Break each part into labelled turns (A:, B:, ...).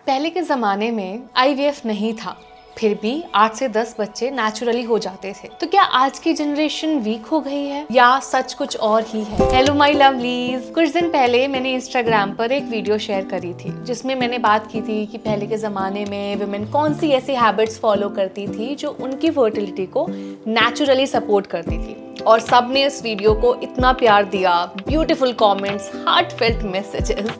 A: पहले के ज़माने में आईवीएफ नहीं था, फिर भी 8 से 10 बच्चे नेचुरली हो जाते थे। तो क्या आज की जनरेशन वीक हो गई है या सच कुछ और ही है? हेलो माय लवलीज, कुछ दिन पहले मैंने इंस्टाग्राम पर एक वीडियो शेयर करी थी जिसमें मैंने बात की थी कि पहले के ज़माने में वुमेन कौन सी ऐसी हैबिट्स फॉलो करती थी जो उनकी फर्टिलिटी को नेचुरली सपोर्ट करती थी। और सब ने इस वीडियो को इतना प्यार दिया, beautiful comments, heartfelt messages,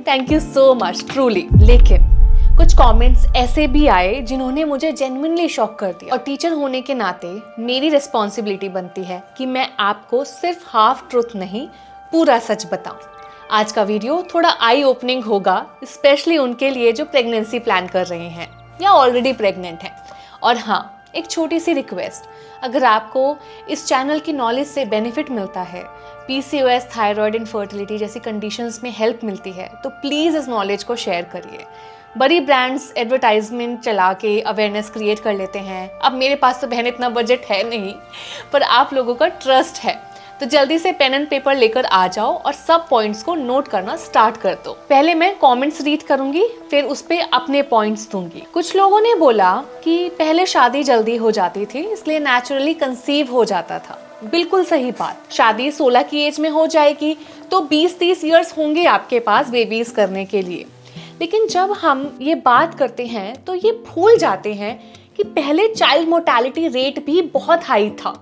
A: thank you so much truly. लेकिन कुछ कमेंट्स ऐसे भी आए जिन्होंने मुझे जेन्युइनली शॉक कर दिया। और टीचर होने के नाते मेरी रिस्पॉन्सिबिलिटी बनती है कि मैं आपको सिर्फ हाफ ट्रुथ नहीं, पूरा सच बताऊं। आज का वीडियो थोड़ा आई ओपनिंग होगा, स्पेशली उनके लिए जो प्रेगनेंसी प्लान कर रहे हैं या ऑलरेडी प्रेग्नेंट हैं। और हाँ, एक छोटी सी रिक्वेस्ट, अगर आपको इस चैनल की नॉलेज से बेनिफिट मिलता है, पीसीओएस, थायराइड, इनफर्टिलिटी जैसी कंडीशंस में हेल्प मिलती है, तो प्लीज़ इस नॉलेज को शेयर करिए। बड़ी ब्रांड्स एडवर्टाइजमेंट चला के अवेयरनेस क्रिएट कर लेते हैं। अब मेरे पास तो बहन इतना बजट है नहीं, पर आप लोगों का ट्रस्ट है, तो जल्दी से पेन एंड पेपर लेकर आ जाओ और सब पॉइंट्स को नोट करना स्टार्ट कर दो। पहले मैं कमेंट्स रीड करूंगी, फिर उस पे अपने पॉइंट्स दूंगी। कुछ लोगों ने बोला कि पहले शादी जल्दी हो जाती थी इसलिए नेचुरली कंसीव हो जाता था। बिल्कुल सही बात। शादी 16 की एज में हो जाएगी तो 20-30 ईयर्स होंगे आपके पास बेबीज करने के लिए। लेकिन जब हम ये बात करते हैं तो ये भूल जाते हैं कि पहले चाइल्ड मोर्टेलिटी रेट भी बहुत हाई था।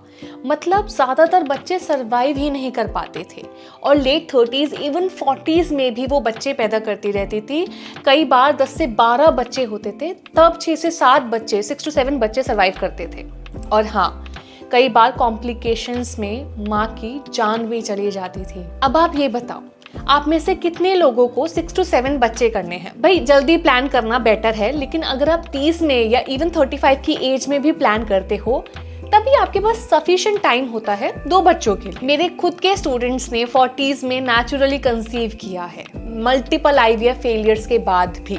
A: मतलब ज़्यादातर बच्चे सरवाइव ही नहीं कर पाते थे और लेट 30s इवन 40s में भी वो बच्चे पैदा करती रहती थी। कई बार 10 से 12 बच्चे होते थे, तब 6 से 7 बच्चे, 6 to 7 बच्चे सरवाइव करते थे। और हाँ, कई बार कॉम्प्लिकेशंस में माँ की जान भी चली जाती थी। अब आप ये बताओ, आप में से कितने लोगों को 6 to 7 बच्चे करने हैं? भाई जल्दी प्लान करना बेटर है, लेकिन अगर आप 30 में या इवन 35 की एज में भी प्लान करते हो, तभी आपके पास सफिशिएंट टाइम होता है 2 बच्चों के लिए। मेरे खुद के स्टूडेंट्स ने 40s में नेचुरली कंसीव किया है, मल्टीपल आईवीएफ फेलियर्स के बाद भी।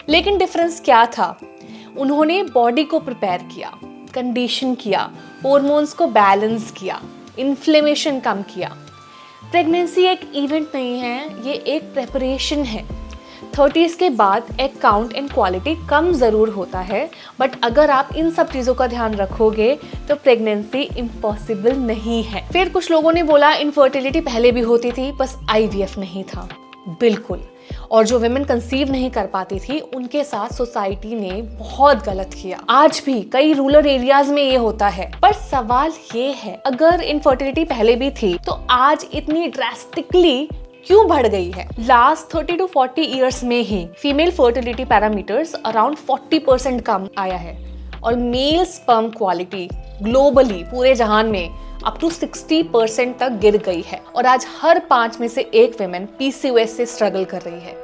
A: लेकिन डिफरेंस क्या था? उन्होंने बॉडी को प्रिपेयर किया, कंडीशन किया, हॉर्मोन्स को बैलेंस किया, इन्फ्लेमेशन कम किया। प्रेगनेंसी एक इवेंट नहीं है, ये एक प्रेपरेशन है। 30s के बाद एग काउंट एंड क्वालिटी कम ज़रूर होता है, बट अगर आप इन सब चीज़ों का ध्यान रखोगे तो प्रेगनेंसी इम्पॉसिबल नहीं है। फिर कुछ लोगों ने बोला इनफर्टिलिटी पहले भी होती थी, बस आईवीएफ नहीं था। बिल्कुल। और जो विमेन कंसीव नहीं कर पाती थी उनके साथ सोसाइटी ने बहुत गलत किया। आज भी कई रूरल एरियाज में ये होता है। पर सवाल ये है, अगर इनफर्टिलिटी पहले भी थी तो आज इतनी ड्रास्टिकली क्यों बढ़ गई है? लास्ट 30 to 40 ईयर्स में ही फीमेल फर्टिलिटी पैरामीटर्स अराउंड 40% कम आया है और मेल स्पर्म क्वालिटी ग्लोबली पूरे जहान में अप टू 60% तक गिर गई है। और आज हर 5 में से 1 विमेन पीसीओएस से स्ट्रगल कर रही है।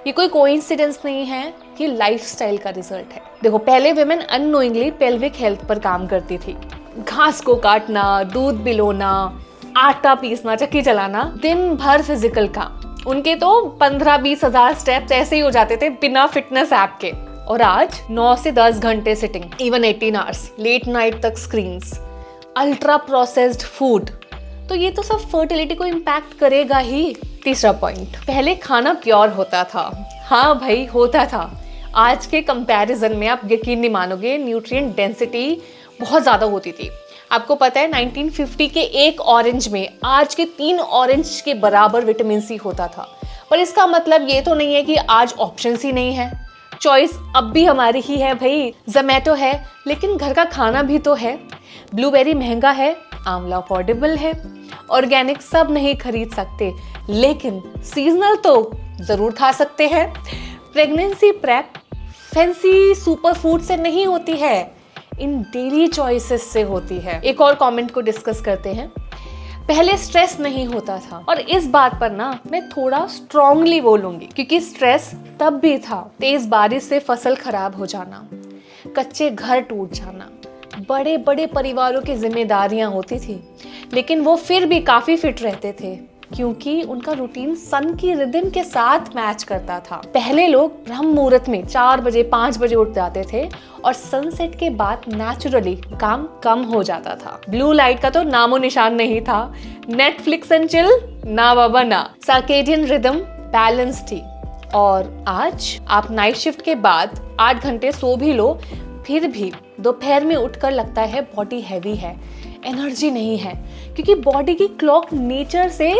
A: ये कोई कोइंसिडेंस नहीं है, ये लाइफस्टाइल का रिजल्ट है। देखो, पहले विमेन अननोइंगली पेल्विक हेल्थ पर काम करती थी। घास को काटना, दूध बिलोना, आटा पीसना, चक्की चलाना, दिन भर फिजिकल काम। उनके तो 15-20 हजार स्टेप्स ऐसे ही हो जाते थे बिना फिटनेस ऐप के। और आज 9 से 10 घंटे sitting, even 18 hours, late night तक स्क्रीन्स, अल्ट्रा प्रोसेस्ड फूड। तो ये तो सब फर्टिलिटी को इम्पैक्ट करेगा ही। तीसरा पॉइंट, पहले खाना प्योर होता था। हाँ भाई, होता था। आज के कंपैरिजन में आप यकीन नहीं मानोगे, न्यूट्रिएंट डेंसिटी बहुत ज़्यादा होती थी। आपको पता है 1950 के एक ऑरेंज में आज के 3 ऑरेंज के बराबर विटामिन सी होता था। पर इसका मतलब ये तो नहीं है कि आज ऑप्शंस ही नहीं है। चॉइस अब भी हमारी ही है भाई। जोमेटो है, लेकिन घर का खाना भी तो है। ब्लूबेरी महंगा है, आंवला अफोर्डेबल है। ऑर्गेनिक सब नहीं खरीद सकते, लेकिन सीजनल तो ज़रूर खा सकते हैं। Pregnancy prep fancy super food से नहीं होती है, इन डेली चॉइसेस से होती है। एक और कमेंट को डिस्कस करते हैं। पहले स्ट्रेस नहीं होता था, और इस बात पर ना मैं थोड़ा स्ट्रांगली बोलूंगी, क्योंकि स्ट्रेस तब भी था। तेज बारिश से फसल खराब हो जाना, कच्चे घर टूट जाना, बड़े बड़े परिवारों की जिम्मेदारियां होती थी, लेकिन वो फिर भी काफी फिट रहते थे क्योंकि उनका रूटीन सन की रिदम के साथ मैच करता था। पहले लोग ब्रह्म मुहूर्त में 4 बजे 5 बजे उठ जाते थे और सनसेट के बाद नेचुरली काम कम हो जाता था। ब्लू लाइट का तो नामो निशान नहीं था। नेटफ्लिक्स एंड चिल ना बाबा ना। सर्केडियन रिदम बैलेंस थी। और आज आप नाइट शिफ्ट के बाद 8 घंटे सो भी लो, फिर भी दोपहर में उठकर लगता है बॉडी हैवी है, एनर्जी नहीं है, क्योंकि बॉडी की क्लॉक नेचर से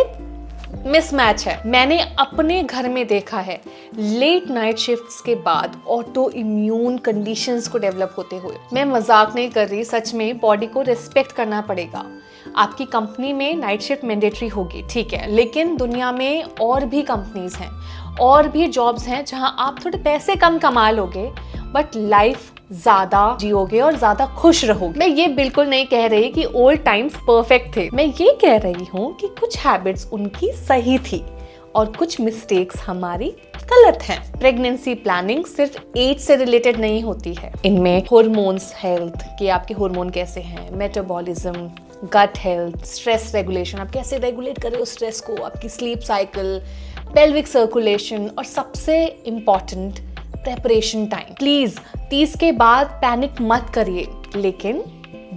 A: मिसमैच है। मैंने अपने घर में देखा है लेट नाइट शिफ्ट्स के बाद ऑटो इम्यून कंडीशंस को डेवलप होते हुए। मैं मजाक नहीं कर रही, सच में बॉडी को रिस्पेक्ट करना पड़ेगा। आपकी कंपनी में नाइट शिफ्ट मैंडेटरी होगी, ठीक है, लेकिन दुनिया में और भी कंपनीज हैं और भी जॉब्स हैं जहां आप थोड़े पैसे कम कमा लोगे बट लाइफ ज्यादा जियोगे और ज्यादा खुश रहोगे। मैं ये बिल्कुल नहीं कह रही कि ओल्ड टाइम्स परफेक्ट थे, मैं ये कह रही हूँ कि कुछ हैबिट्स उनकी सही थी और कुछ मिस्टेक्स हमारी गलत हैं। प्रेगनेंसी प्लानिंग सिर्फ एज से रिलेटेड नहीं होती है, इनमें हार्मोन्स हेल्थ कि आपके हार्मोन कैसे हैं, metabolism, gut health, stress regulation, आप कैसे रेगुलेट कर रहे हो स्ट्रेस को, आपकी स्लीप साइकिल, पेल्विक सर्कुलेशन और सबसे इम्पॉर्टेंट प्रेपरेशन टाइम। प्लीज 30 के बाद पैनिक मत करिए, लेकिन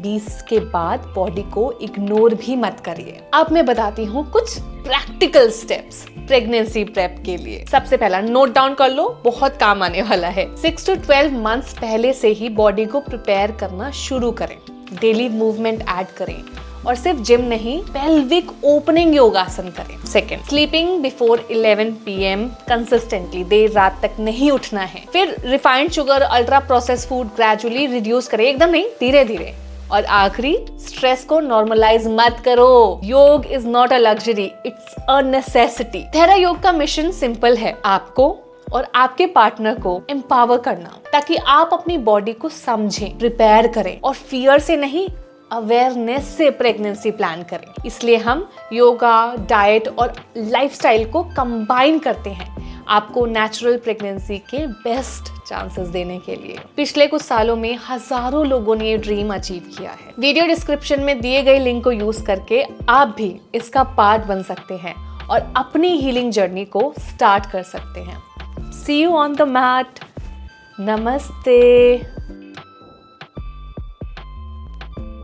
A: 20 के बाद बॉडी को इग्नोर भी मत करिए। अब मैं बताती हूँ कुछ प्रैक्टिकल स्टेप्स प्रेगनेंसी प्रेप के लिए। सबसे पहला नोट डाउन कर लो, बहुत काम आने वाला है। 6 to 12 मंथ्स पहले से ही बॉडी को प्रिपेयर करना शुरू करें। डेली मूवमेंट ऐड करें और सिर्फ जिम नहीं, पेल्विक ओपनिंग योगासन करें। Second, sleeping before 11 PM consistently, देर रात तक नहीं उठना है। फिर refined sugar, ultra process food gradually reduce करें, एकदम नहीं, धीरे धीरे। और आखिरी, स्ट्रेस को नॉर्मलाइज मत करो। Yoga is not a luxury, it's a necessity. थेरा योग का मिशन सिंपल है, आपको और आपके पार्टनर को एम्पावर करना, ताकि आप अपनी बॉडी को समझें, प्रिपेयर करें और फियर से नहीं, अवेयरनेस से प्रेगनेंसी प्लान करें। इसलिए हम योगा, डाइट और लाइफस्टाइल को कंबाइन करते हैं आपको नेचुरल प्रेगनेंसी के बेस्ट चांसेस देने के लिए। पिछले कुछ सालों में हजारों लोगों ने ये ड्रीम अचीव किया है। वीडियो डिस्क्रिप्शन में दिए गए लिंक को यूज करके आप भी इसका पार्ट बन सकते हैं और अपनी हीलिंग जर्नी को स्टार्ट कर सकते हैं। See you on the mat. Namaste.